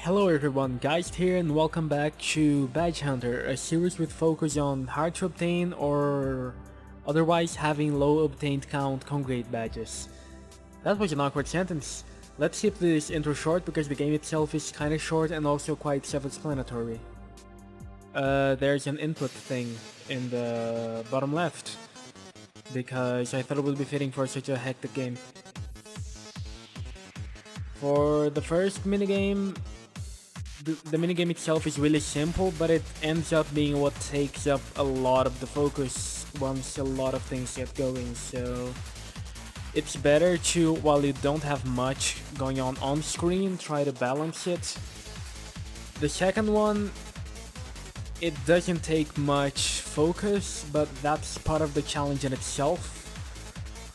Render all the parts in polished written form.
Hello everyone, Geist here and welcome back to Badge Hunter, a series with focus on hard to obtain or otherwise having low obtained count congregate badges. That was an awkward sentence. Let's keep this intro short because the game itself is kinda short and also quite self-explanatory. There's an input thing in the bottom left because I thought it would be fitting for such a hectic game. For the first minigame, the minigame itself is really simple, but it ends up being what takes up a lot of the focus once a lot of things get going, so it's better to, while you don't have much going on screen, try to balance it. The second one, it doesn't take much focus, but that's part of the challenge in itself.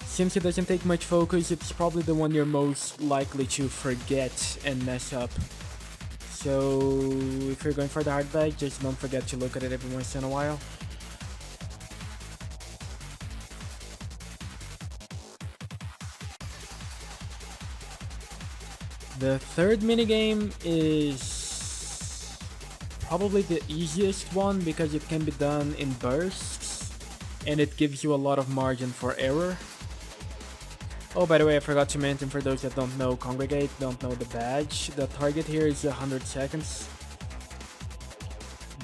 Since it doesn't take much focus, it's probably the one you're most likely to forget and mess up. So if you're going for the hard bag, just don't forget to look at it every once in a while. The third minigame is probably the easiest one because it can be done in bursts and it gives you a lot of margin for error. Oh, by the way, I forgot to mention, for those that don't know Congregate, don't know the badge, the target here is 100 seconds.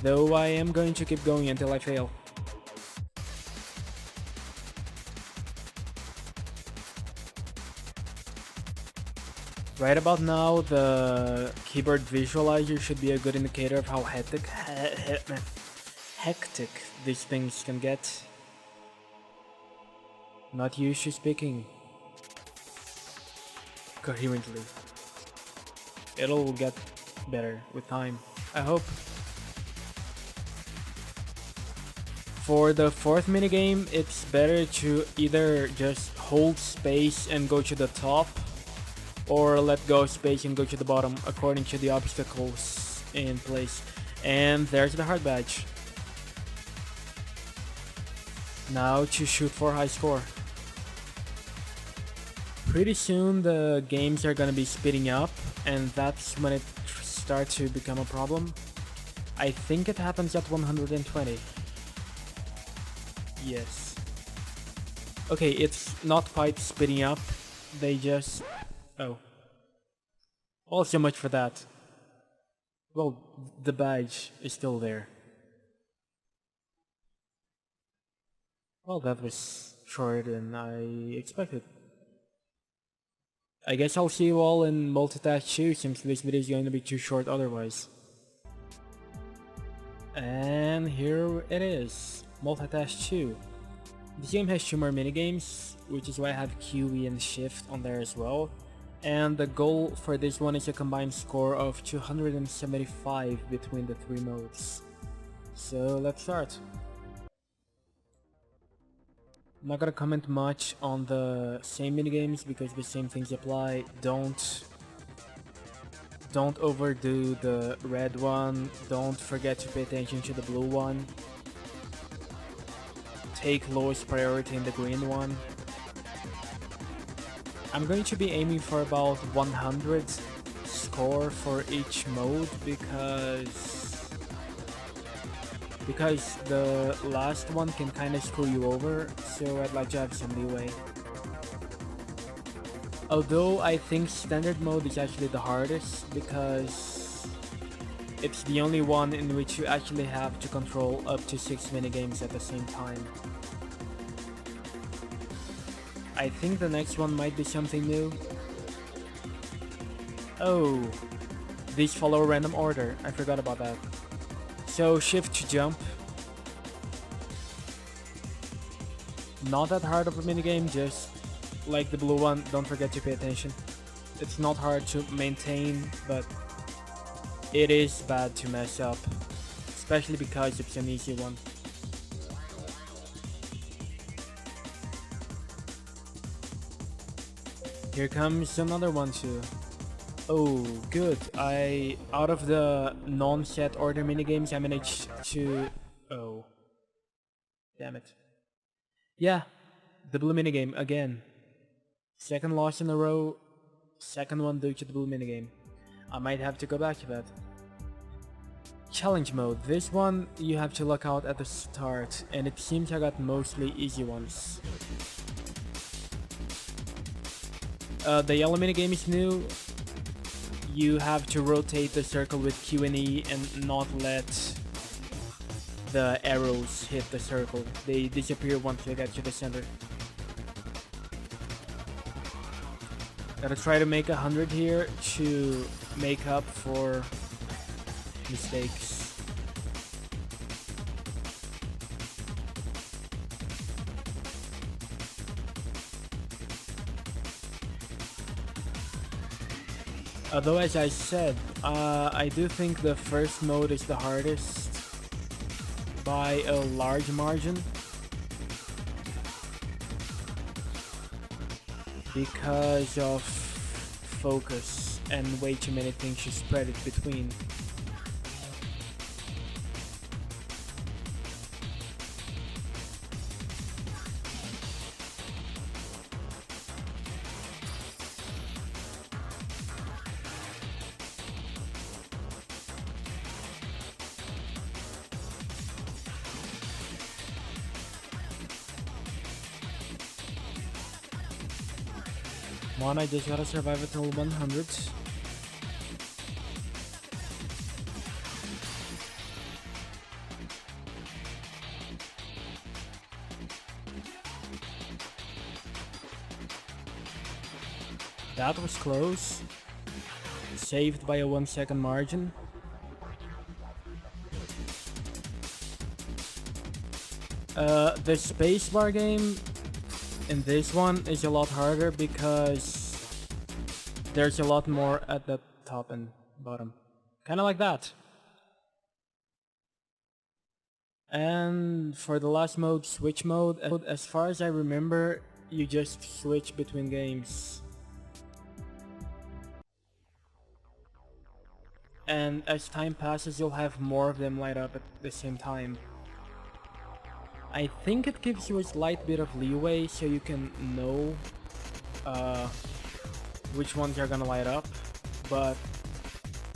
Though I am going to keep going until I fail. Right about now, the keyboard visualizer should be a good indicator of how hectic these things can get. Not used to speaking coherently. It'll get better with time, I hope. For the fourth minigame, it's better to either just hold space and go to the top, or let go of space and go to the bottom according to the obstacles in place. And there's the hard badge. Now to shoot for high score. Pretty soon the games are gonna be speeding up, and that's when it starts to become a problem. I think it happens at 120. Yes. Okay, it's not quite speeding up. They just... Oh. Well, so much for that. Well, the badge is still there. Well, that was shorter than I expected. I guess I'll see you all in Multitask 2 since this video is going to be too short otherwise. And here it is, Multitask 2. This game has 2 more minigames, which is why I have QE and Shift on there as well. And the goal for this one is a combined score of 275 between the 3 modes. So let's start. I'm not gonna comment much on the same minigames because the same things apply. Don't overdo the red one. Don't forget to pay attention to the blue one. Take lowest priority in the green one. I'm going to be aiming for about 100 score for each mode because the last one can kinda screw you over, so I'd like to have some leeway. Although I think standard mode is actually the hardest because it's the only one in which you actually have to control up to 6 minigames at the same time. I think the next one might be something new. Oh, these follow a random order, I forgot about that. So shift to jump. Not that hard of a minigame, just like the blue one, don't forget to pay attention. It's not hard to maintain, but it is bad to mess up, especially because it's an easy one. Here comes another one too. Oh, good. Out of the non-set order minigames, I managed to... Oh. Damn it. Yeah, the blue minigame again. Second loss in a row, second one due to the blue minigame. I might have to go back to that. Challenge mode. This one you have to look out at the start, and it seems I got mostly easy ones. The yellow minigame is new. You have to rotate the circle with Q and E and not let the arrows hit the circle. They disappear once you get to the center. Gotta try to make 100 here to make up for mistakes. Although, as I said, I do think the first mode is the hardest by a large margin, because of focus and way too many things to spread it between. Come on, I just gotta survive until 100. That was close. Saved by a 1-second margin. The spacebar game in this one is a lot harder because there's a lot more at the top and bottom. Kinda like that. And for the last mode, switch mode, as far as I remember, you just switch between games. And as time passes, you'll have more of them light up at the same time. I think it gives you a slight bit of leeway so you can know which ones are gonna light up, but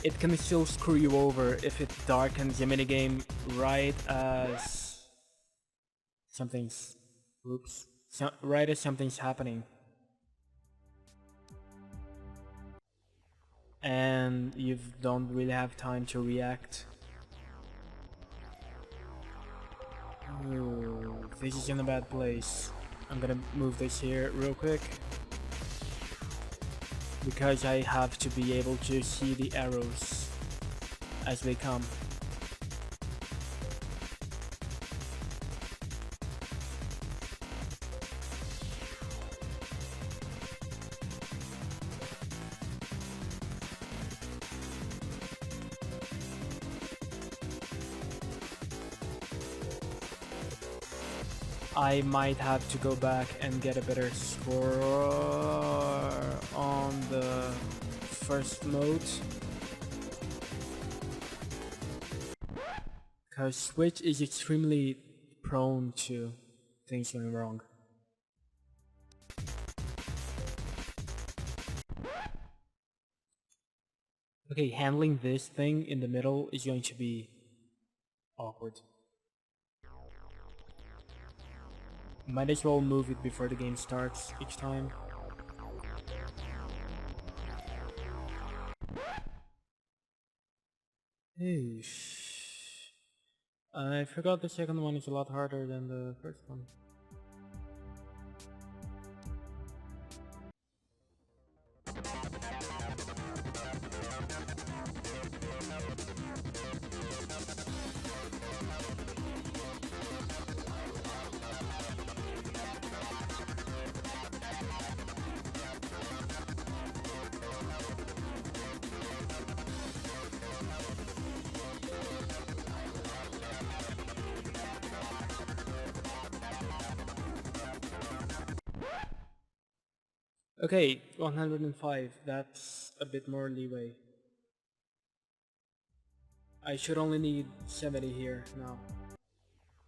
it can still screw you over if it darkens the minigame right as something's right as something's happening. And you don't really have time to react. Ooh, this is in a bad place. I'm gonna move this here real quick, because I have to be able to see the arrows as they come. I might have to go back and get a better score on the first mode, because Switch is extremely prone to things going wrong. Okay, handling this thing in the middle is going to be awkward. Might as well move it before the game starts each time. Eesh. I forgot the second one is a lot harder than the first one. Okay, 105, that's a bit more leeway. I should only need 70 here now.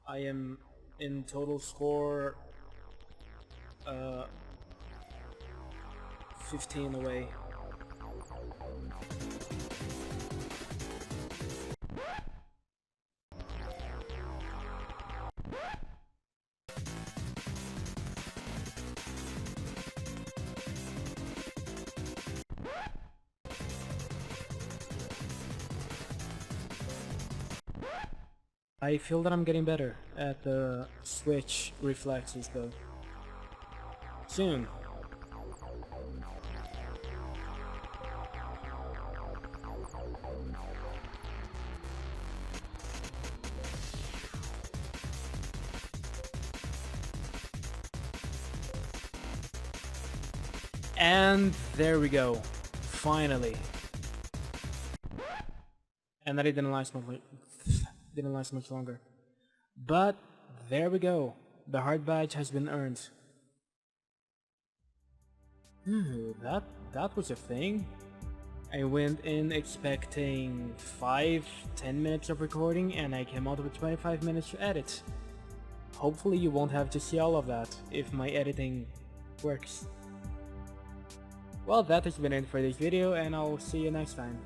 I am in total score 15 away. I feel that I'm getting better at the switch reflexes though. Soon. And there we go. Finally. And that it didn't last much longer. But there we go. The hard badge has been earned. That was a thing. I went in expecting 5-10 minutes of recording and I came out with 25 minutes to edit. Hopefully you won't have to see all of that if my editing works. Well, that has been it for this video and I'll see you next time.